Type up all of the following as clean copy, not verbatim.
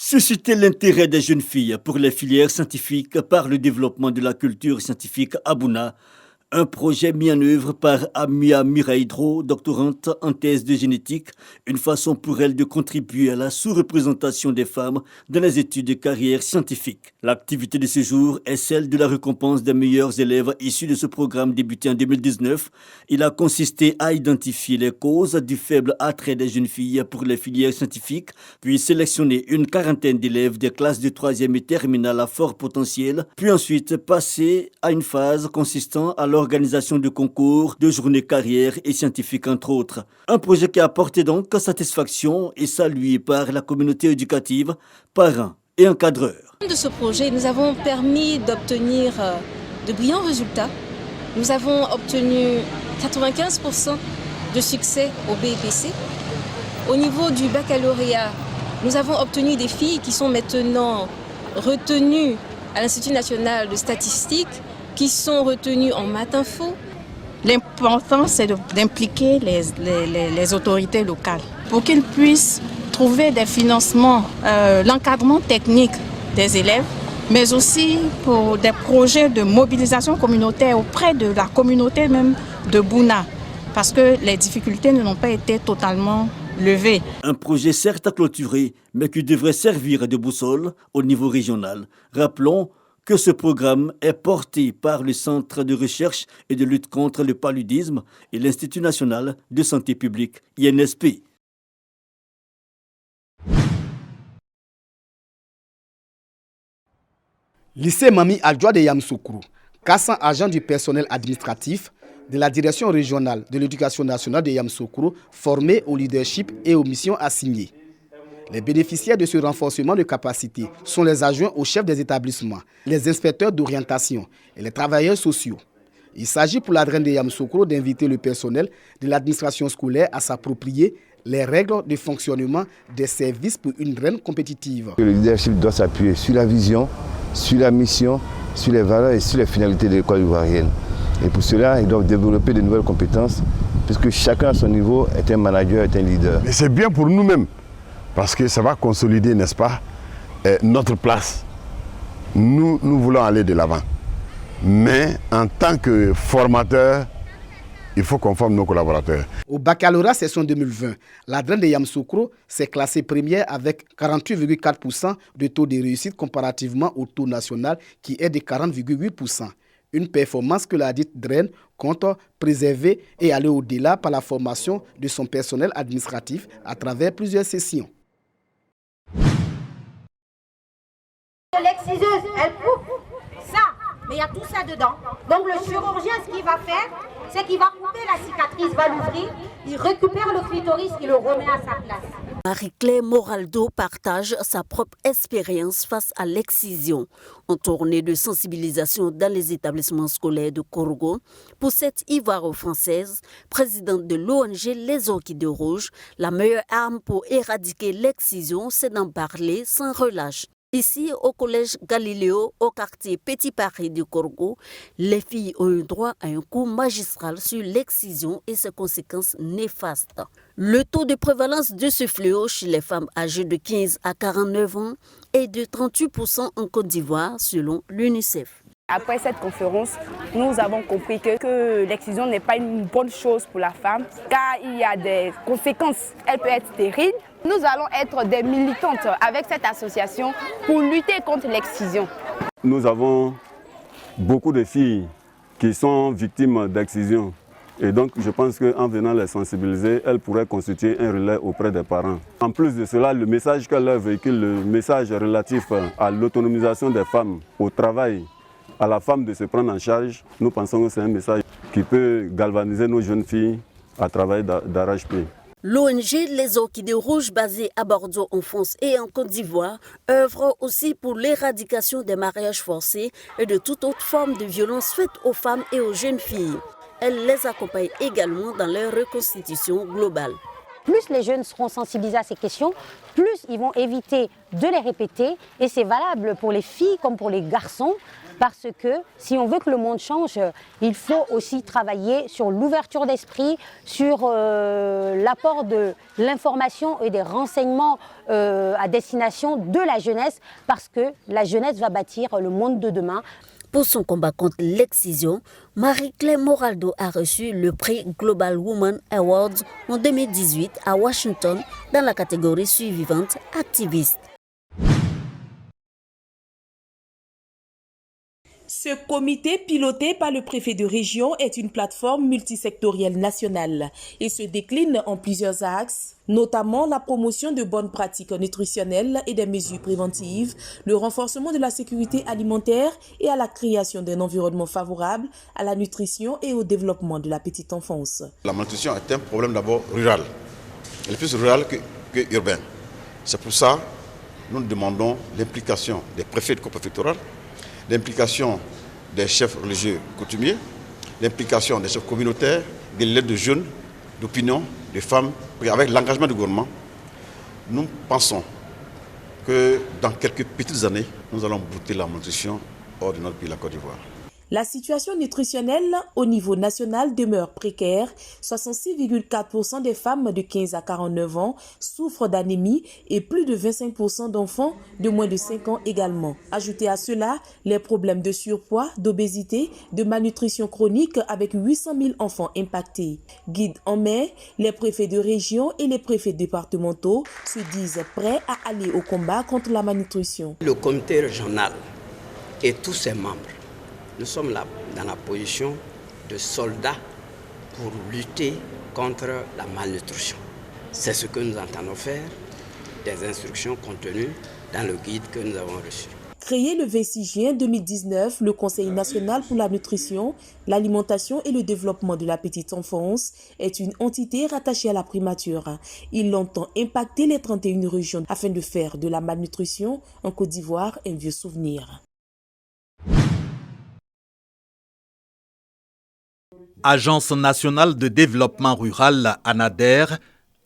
Susciter l'intérêt des jeunes filles pour les filières scientifiques par le développement de la culture scientifique à Bouna. Un projet mis en œuvre par Amia Miraidro, doctorante en thèse de génétique, une façon pour elle de contribuer à la sous-représentation des femmes dans les études de carrière scientifique. L'activité de ce jour est celle de la récompense des meilleurs élèves issus de ce programme débuté en 2019. Il a consisté à identifier les causes du faible attrait des jeunes filles pour les filières scientifiques, puis sélectionner une quarantaine d'élèves des classes de 3e et terminale à fort potentiel, puis ensuite passer à une phase consistant à l'organisation de concours, de journées carrières et scientifiques entre autres. Un projet qui a apporté donc satisfaction et salué par la communauté éducative, parents et encadreurs. De ce projet, nous avons permis d'obtenir de brillants résultats. Nous avons obtenu 95% de succès au BEPC. Au niveau du baccalauréat, nous avons obtenu des filles qui sont maintenant retenues à l'Institut national de statistique, qui sont retenues en maths info. L'important, c'est d'impliquer les autorités locales pour qu'ils puissent trouver des financements, l'encadrement technique des élèves, mais aussi pour des projets de mobilisation communautaire auprès de la communauté même de Bouna, parce que les difficultés n'ont pas été totalement levées. Un projet certes à clôturer, mais qui devrait servir de boussole au niveau régional. Rappelons que ce programme est porté par le Centre de recherche et de lutte contre le paludisme et l'Institut national de santé publique, INSP. Lycée Mami Adjoa de Yamoussoukro, 400 agents du personnel administratif de la direction régionale de l'éducation nationale de Yamoussoukro formés au leadership et aux missions assignées. Les bénéficiaires de ce renforcement de capacité sont les adjoints aux chefs des établissements, les inspecteurs d'orientation et les travailleurs sociaux. Il s'agit pour la draine de Yamoussoukro d'inviter le personnel de l'administration scolaire à s'approprier les règles de fonctionnement des services pour une draine compétitive. Le leadership doit s'appuyer sur la vision, sur la mission, sur les valeurs et sur les finalités de l'école ivoirienne. Et pour cela, ils doivent développer de nouvelles compétences, puisque chacun à son niveau est un manager, est un leader. Mais c'est bien pour nous-mêmes, parce que ça va consolider, n'est-ce pas, notre place. Nous voulons aller de l'avant. Mais en tant que formateur, il faut qu'on forme nos collaborateurs. Au baccalauréat session 2020, la draine de Yamoussoukro s'est classée première avec 48,4% de taux de réussite comparativement au taux national qui est de 40,8%. Une performance que la dite draine compte préserver et aller au-delà par la formation de son personnel administratif à travers plusieurs sessions. L'exciseuse, elle coupe ça, mais il y a tout ça dedans. Donc le chirurgien, ce qu'il va faire, c'est qu'il va couper la cicatrice, va l'ouvrir, il récupère le clitoris, il le remet à sa place. Marie-Claire Moraldo partage sa propre expérience face à l'excision. En tournée de sensibilisation dans les établissements scolaires de Korogo, pour cette Ivoiro-française, présidente de l'ONG Les Orchidées Rouges, la meilleure arme pour éradiquer l'excision, c'est d'en parler sans relâche. Ici, au collège Galiléo, au quartier Petit Paris du Korogo, les filles ont eu droit à un cours magistral sur l'excision et ses conséquences néfastes. Le taux de prévalence de ce fléau chez les femmes âgées de 15 à 49 ans est de 38% en Côte d'Ivoire, selon l'UNICEF. Après cette conférence, nous avons compris que l'excision n'est pas une bonne chose pour la femme, car il y a des conséquences. Elle peut être stérile. Nous allons être des militantes avec cette association pour lutter contre l'excision. Nous avons beaucoup de filles qui sont victimes d'excision. Et donc, je pense qu'en venant les sensibiliser, elles pourraient constituer un relais auprès des parents. En plus de cela, le message qu'elles leur véhiculent, le message relatif à l'autonomisation des femmes, au travail, à la femme de se prendre en charge, nous pensons que c'est un message qui peut galvaniser nos jeunes filles à travailler d'arrache-pied. L'ONG Les Orchidées Rouges, basée à Bordeaux en France et en Côte d'Ivoire, œuvre aussi pour l'éradication des mariages forcés et de toute autre forme de violence faite aux femmes et aux jeunes filles. Elle les accompagne également dans leur reconstitution globale. plus les jeunes seront sensibilisés à ces questions, plus ils vont éviter de les répéter. Et c'est valable pour les filles comme pour les garçons, parce que si on veut que le monde change, il faut aussi travailler sur l'ouverture d'esprit, sur l'apport de l'information et des renseignements à destination de la jeunesse, parce que la jeunesse va bâtir le monde de demain. Pour son combat contre l'excision, Marie-Claire Moraldo a reçu le prix Global Women Awards en 2018 à Washington dans la catégorie survivante activiste. Ce comité piloté par le préfet de région est une plateforme multisectorielle nationale et se décline en plusieurs axes, notamment la promotion de bonnes pratiques nutritionnelles et des mesures préventives, le renforcement de la sécurité alimentaire et à la création d'un environnement favorable à la nutrition et au développement de la petite enfance. La malnutrition est un problème d'abord rural. Elle est plus rural que urbain. C'est pour ça que nous demandons l'implication des préfets de corps préfectoral, l'implication des chefs religieux coutumiers, l'implication des chefs communautaires, des leaders de jeunes, d'opinion, de femmes. Avec l'engagement du gouvernement, nous pensons que dans quelques petites années, nous allons bouter la malnutrition hors de notre pays, la Côte d'Ivoire. La situation nutritionnelle au niveau national demeure précaire. 66,4% des femmes de 15 à 49 ans souffrent d'anémie et plus de 25% d'enfants de moins de 5 ans également. Ajoutez à cela les problèmes de surpoids, d'obésité, de malnutrition chronique avec 800 000 enfants impactés. Guide en mai, les préfets de région et les préfets départementaux se disent prêts à aller au combat contre la malnutrition. Le comité régional et tous ses membres, nous sommes là dans la position de soldats pour lutter contre la malnutrition. C'est ce que nous entendons faire, des instructions contenues dans le guide que nous avons reçu. Créé le 26 juin 2019, le Conseil national pour la nutrition, l'alimentation et le développement de la petite enfance est une entité rattachée à la primature. Il entend impacter les 31 régions afin de faire de la malnutrition en Côte d'Ivoire un vieux souvenir. Agence nationale de développement rural, ANADER,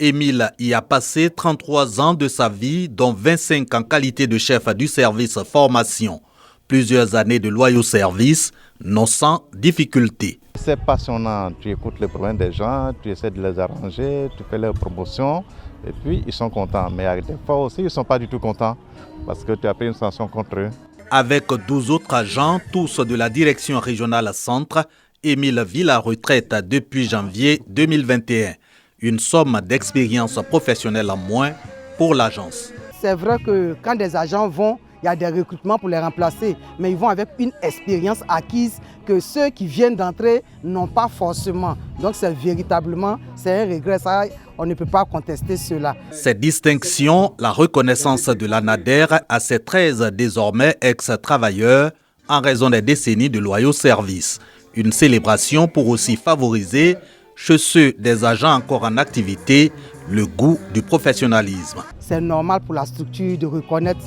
Émile y a passé 33 ans de sa vie, dont 25 en qualité de chef du service formation. Plusieurs années de loyaux services, non sans difficulté. C'est passionnant, tu écoutes les problèmes des gens, tu essaies de les arranger, tu fais leur promotion et puis ils sont contents. Mais des fois aussi, ils ne sont pas du tout contents parce que tu as pris une sanction contre eux. Avec 12 autres agents, tous de la direction régionale centre, Émile vit la retraite depuis janvier 2021. Une somme d'expérience professionnelle en moins pour l'agence. C'est vrai que quand des agents vont, il y a des recrutements pour les remplacer, mais ils vont avec une expérience acquise que ceux qui viennent d'entrer n'ont pas forcément. Donc c'est véritablement, c'est un regret, ça, on ne peut pas contester cela. Cette distinction, la reconnaissance de l'ANADER à ses 13 désormais ex-travailleurs en raison des décennies de loyaux services. Une célébration pour aussi favoriser, chez ceux des agents encore en activité, le goût du professionnalisme. C'est normal pour la structure de reconnaître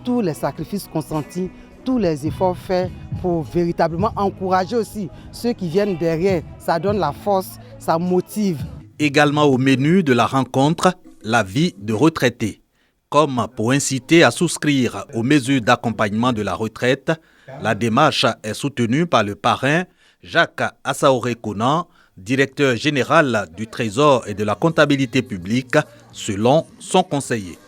tous les sacrifices consentis, tous les efforts faits pour véritablement encourager aussi ceux qui viennent derrière. Ça donne la force, ça motive. Également au menu de la rencontre, la vie de retraité. Comme pour inciter à souscrire aux mesures d'accompagnement de la retraite, la démarche est soutenue par le parrain Jacques Assaoré-Conan, directeur général du Trésor et de la comptabilité publique, selon son conseiller.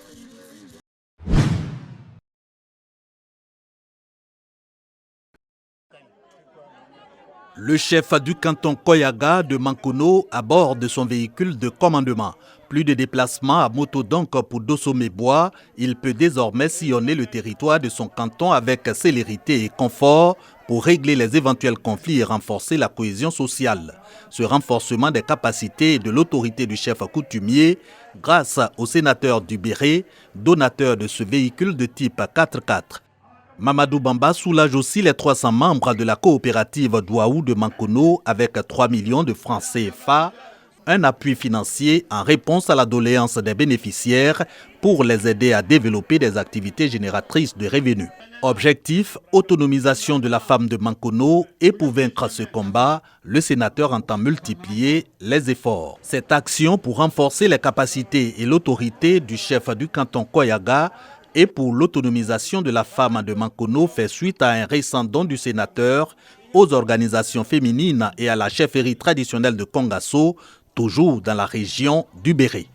Le chef du canton Koyaga de Mankono à bord de son véhicule de commandement. Plus de déplacements à moto donc pour Dossomé-Bois, il peut désormais sillonner le territoire de son canton avec célérité et confort pour régler les éventuels conflits et renforcer la cohésion sociale. Ce renforcement des capacités et de l'autorité du chef coutumier grâce au sénateur du Béré, donateur de ce véhicule de type 4x4. Mamadou Bamba soulage aussi les 300 membres de la coopérative Douaou de Mankono avec 3 millions de francs CFA un appui financier en réponse à la doléance des bénéficiaires pour les aider à développer des activités génératrices de revenus. Objectif, autonomisation de la femme de Mankono, et pour vaincre ce combat, le sénateur entend multiplier les efforts. Cette action pour renforcer les capacités et l'autorité du chef du canton Koyaga et pour l'autonomisation de la femme de Mankono fait suite à un récent don du sénateur aux organisations féminines et à la chefferie traditionnelle de Kongasso, toujours dans la région du Béré.